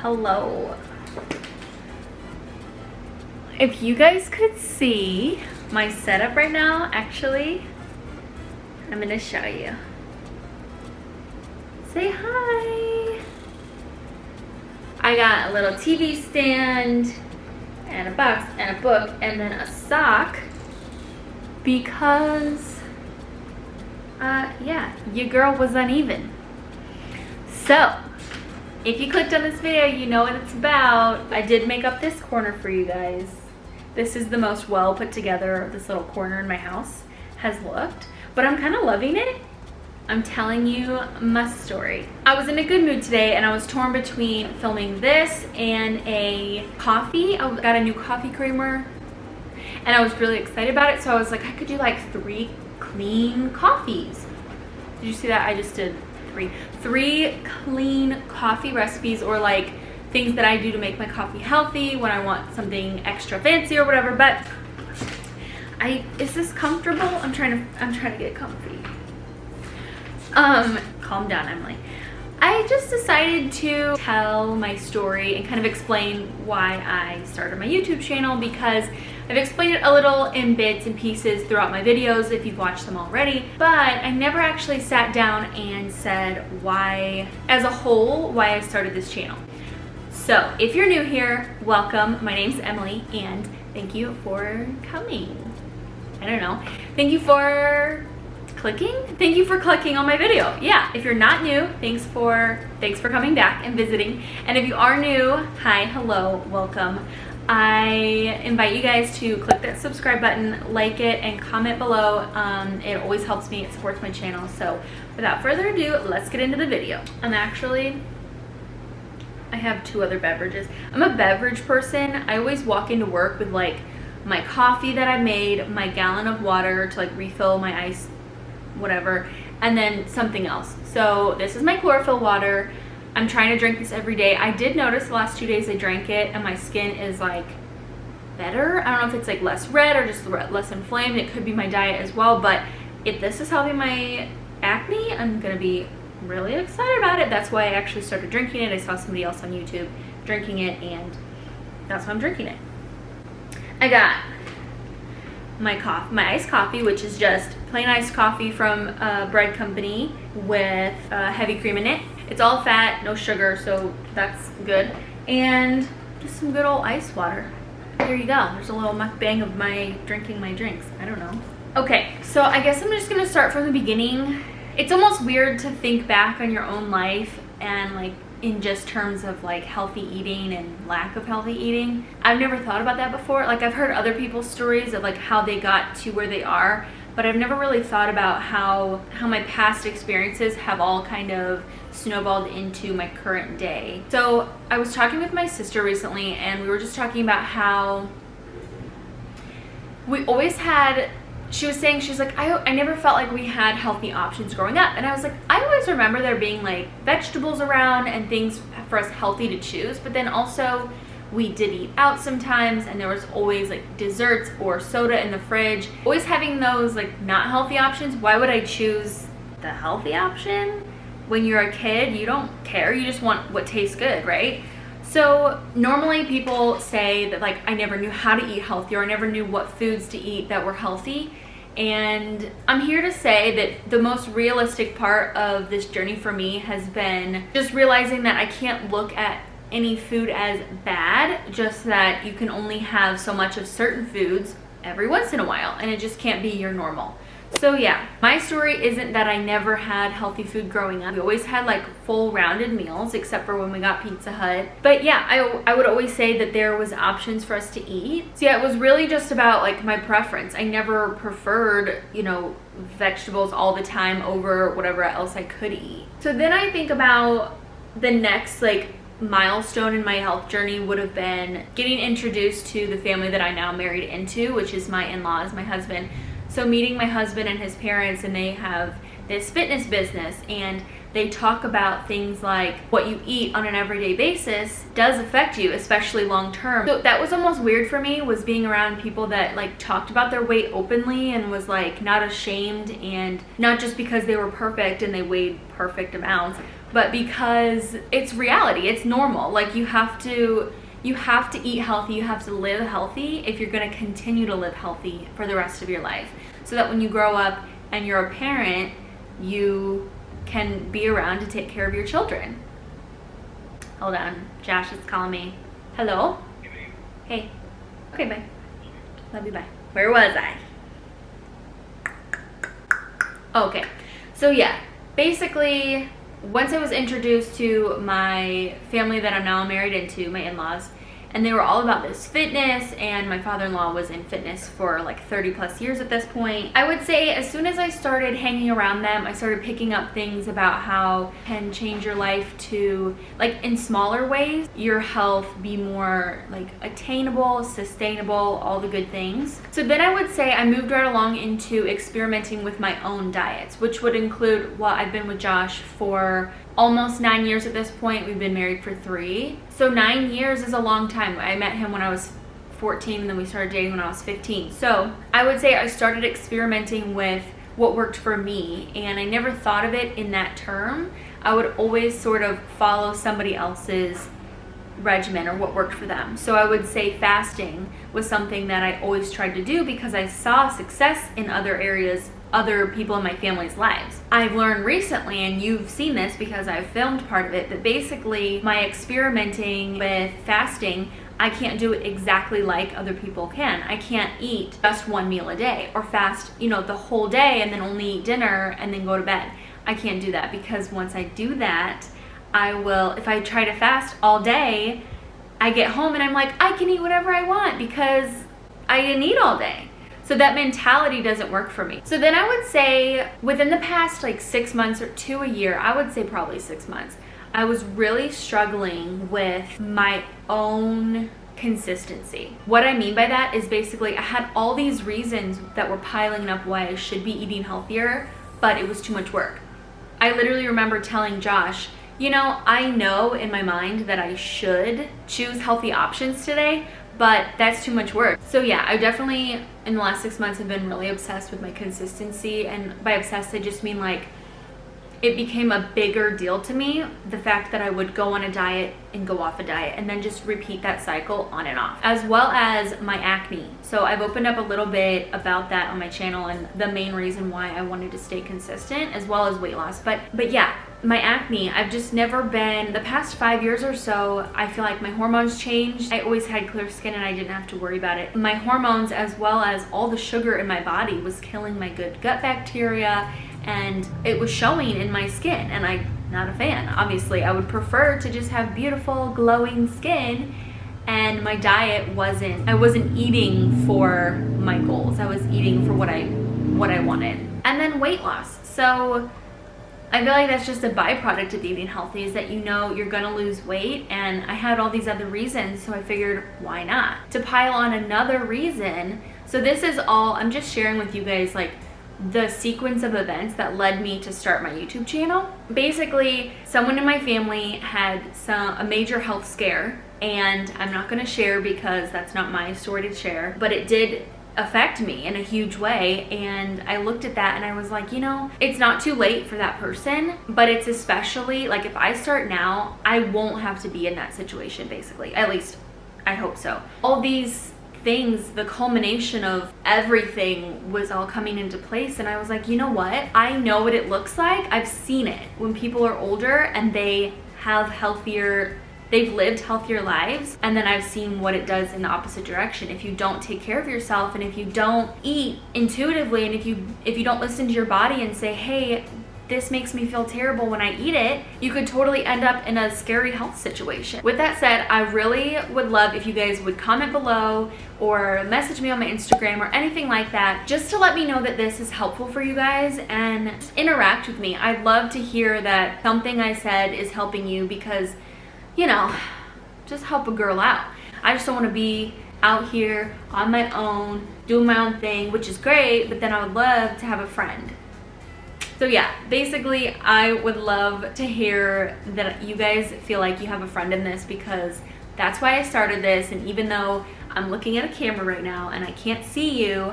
Hello. If you guys could see my setup right now, actually, I'm gonna show you. Say hi. I got a little TV stand and a box and a book and then a sock because, yeah, your girl was uneven. So, if you clicked on this video, you know what it's about. I did make up this corner for you guys. This is the most well put together this little corner in my house has looked, but I'm kind of loving it. I'm telling you my story. I was in a good mood today and I was torn between filming this and a coffee. I got a new coffee creamer and I was really excited about it. So I was like, I could do like 3 clean coffees. Did you see that? I just did 3 clean coffee recipes, or like things that I do to make my coffee healthy when I want something extra fancy or whatever. But is this comfortable? I'm trying to get comfy. Calm down, Emily. I just decided to tell my story and kind of explain why I started my YouTube channel, because I've explained it a little in bits and pieces throughout my videos if you've watched them already, but I never actually sat down and said why, as a whole, why I started this channel. So if you're new here, welcome. My name's Emily and thank you for coming. I don't know. Thank you for clicking? Thank you for clicking on my video. Yeah, if you're not new, thanks for coming back and visiting. And if you are new, hi, hello, welcome. I invite you guys to click that subscribe button, like it, and comment below. It always helps me, it supports my channel. So without further ado, let's get into the video. I have 2 other beverages. I'm a beverage person. I always walk into work with like my coffee that I made, my gallon of water to like refill my ice, whatever, and then something else. So this is my chlorophyll water. I'm trying to drink this every day. I did notice the last 2 days I drank it and my skin is like better. I don't know if it's like less red or just less inflamed. It could be my diet as well, but if this is helping my acne, I'm gonna be really excited about it. That's why I actually started drinking it. I saw somebody else on YouTube drinking it and that's why I'm drinking it. I got my iced coffee, which is just plain iced coffee from a bread company with heavy cream in it. It's all fat, no sugar, so that's good. And just some good old ice water. There you go. There's a little mukbang of my drinking my drinks. I don't know. Okay, so I guess I'm just gonna start from the beginning. It's almost weird to think back on your own life and like in just terms of like healthy eating and lack of healthy eating. I've never thought about that before. Like I've heard other people's stories of like how they got to where they are, but I've never really thought about how my past experiences have all kind of snowballed into my current day. So I was talking with my sister recently and we were just talking about how we always had, she was saying, she's like, I never felt like we had healthy options growing up. And I was like, I always remember there being like vegetables around and things for us healthy to choose, but then also we did eat out sometimes and there was always like desserts or soda in the fridge. Always having those like not healthy options. Why would I choose the healthy option? When you're a kid, you don't care, you just want what tastes good, right? So normally people say that like I never knew how to eat healthy, or I never knew what foods to eat that were healthy. And I'm here to say that the most realistic part of this journey for me has been just realizing that I can't look at any food as bad, just that you can only have so much of certain foods every once in a while and it just can't be your normal. So yeah, my story isn't that I never had healthy food growing up. We always had like full rounded meals except for when we got Pizza Hut. But yeah, I would always say that there was options for us to eat. So yeah, it was really just about like my preference. I never preferred, you know, vegetables all the time over whatever else I could eat. So then I think about the next like milestone in my health journey would have been getting introduced to the family that I now married into, which is my in-laws, my husband. So meeting my husband and his parents, and they have this fitness business and they talk about things like what you eat on an everyday basis does affect you, especially long term. So that was almost weird for me, was being around people that like talked about their weight openly and was like not ashamed, and not just because they were perfect and they weighed perfect amounts, but because it's reality, it's normal. Like you have to eat healthy, you have to live healthy if you're gonna continue to live healthy for the rest of your life. So that when you grow up and you're a parent, you can be around to take care of your children. Hold on, Josh is calling me. Hello? Hey. Okay, bye. Love you, bye. Where was I? Okay, so yeah, basically, once I was introduced to my family that I'm now married into, my in-laws, and they were all about this fitness, and my father-in-law was in fitness for like 30 plus years at this point. I would say as soon as I started hanging around them, I started picking up things about how it can change your life to, like in smaller ways, your health be more like attainable, sustainable, all the good things. So then I would say I moved right along into experimenting with my own diets, which would include, well, I've been with Josh for almost 9 years at this point. We've been married for 3. So 9 years is a long time. I met him when I was 14 and then we started dating when I was 15. So I would say I started experimenting with what worked for me, and I never thought of it in that term. I would always sort of follow somebody else's regimen or what worked for them. So I would say fasting was something that I always tried to do because I saw success in other areas, other people in my family's lives. I've learned recently, and you've seen this because I've filmed part of it, that basically my experimenting with fasting, I can't do it exactly like other people can. I can't eat just one meal a day or fast, the whole day and then only eat dinner and then go to bed. I can't do that because once I do that, if I try to fast all day, I get home and I'm like, I can eat whatever I want because I didn't eat all day. So that mentality doesn't work for me. So then I would say within the past like 6 months or to a year, I would say probably 6 months, I was really struggling with my own consistency. What I mean by that is basically I had all these reasons that were piling up why I should be eating healthier, but it was too much work. I literally remember telling Josh, I know in my mind that I should choose healthy options today, but that's too much work. So yeah, I definitely, in the last 6 months, have been really obsessed with my consistency. And by obsessed, I just mean like, it became a bigger deal to me, the fact that I would go on a diet and go off a diet and then just repeat that cycle on and off, as well as my acne. So I've opened up a little bit about that on my channel and the main reason why I wanted to stay consistent, as well as weight loss. But yeah, my acne, I've just never been, the past 5 years or so, I feel like my hormones changed. I always had clear skin and I didn't have to worry about it. My hormones, as well as all the sugar in my body, was killing my good gut bacteria, and it was showing in my skin, and I'm not a fan. Obviously, I would prefer to just have beautiful, glowing skin, and my diet I wasn't eating for my goals. I was eating for what I wanted. And then weight loss. So I feel like that's just a byproduct of eating healthy, is that you're gonna lose weight, and I had all these other reasons, so I figured, why not? To pile on another reason, so this is all, I'm just sharing with you guys like the sequence of events that led me to start my YouTube channel. Basically, someone in my family had a major health scare, and I'm not gonna share because that's not my story to share, but it did affect me in a huge way. And I looked at that and I was like, it's not too late for that person, but it's especially like if I start now, I won't have to be in that situation, basically. At least I hope so. All these things, the culmination of everything was all coming into place, and I was like, what? I know what it looks like. I've seen it when people are older and they've lived healthier lives, and then I've seen what it does in the opposite direction. If you don't take care of yourself, and if you don't eat intuitively, and if you don't listen to your body and say, hey, this makes me feel terrible when I eat it, you could totally end up in a scary health situation. With that said, I really would love if you guys would comment below or message me on my Instagram or anything like that, just to let me know that this is helpful for you guys, and just interact with me. I'd love to hear that something I said is helping you, because just help a girl out. I just don't want to be out here on my own, doing my own thing, which is great, but then I would love to have a friend. So yeah, basically I would love to hear that you guys feel like you have a friend in this, because that's why I started this. And even though I'm looking at a camera right now and I can't see you,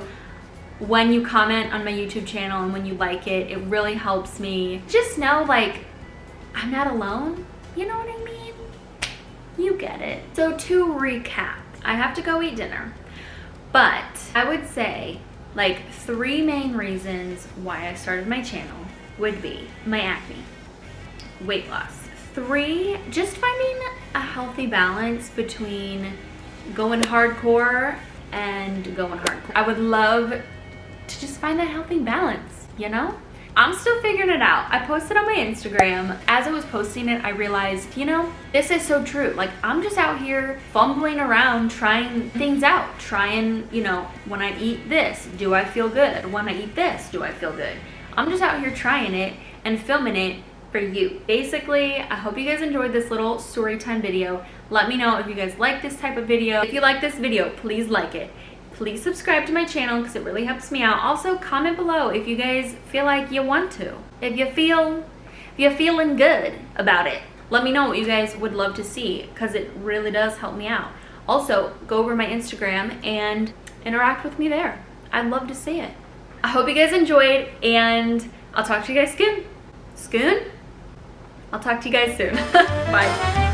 when you comment on my YouTube channel and when you like it, it really helps me just know like I'm not alone. You know what I mean? You get it. So to recap, I have to go eat dinner, but I would say like 3 main reasons why I started my channel would be my acne, weight loss. 3, just finding a healthy balance between going hardcore and going hardcore. I would love to just find that healthy balance, you know? I'm still figuring it out. I posted on my Instagram. As I was posting it, I realized, you know, this is so true. Like, I'm just out here fumbling around, trying things out. Trying, you know, when I eat this, do I feel good? When I eat this, do I feel good? I'm just out here trying it and filming it for you. Basically, I hope you guys enjoyed this little story time video. Let me know if you guys like this type of video. If you like this video, please like it. Please subscribe to my channel because it really helps me out. Also, comment below if you guys feel like you want to. If you're feeling good about it, let me know what you guys would love to see because it really does help me out. Also, go over my Instagram and interact with me there. I'd love to see it. I hope you guys enjoyed, and I'll talk to you guys soon. I'll talk to you guys soon. Bye.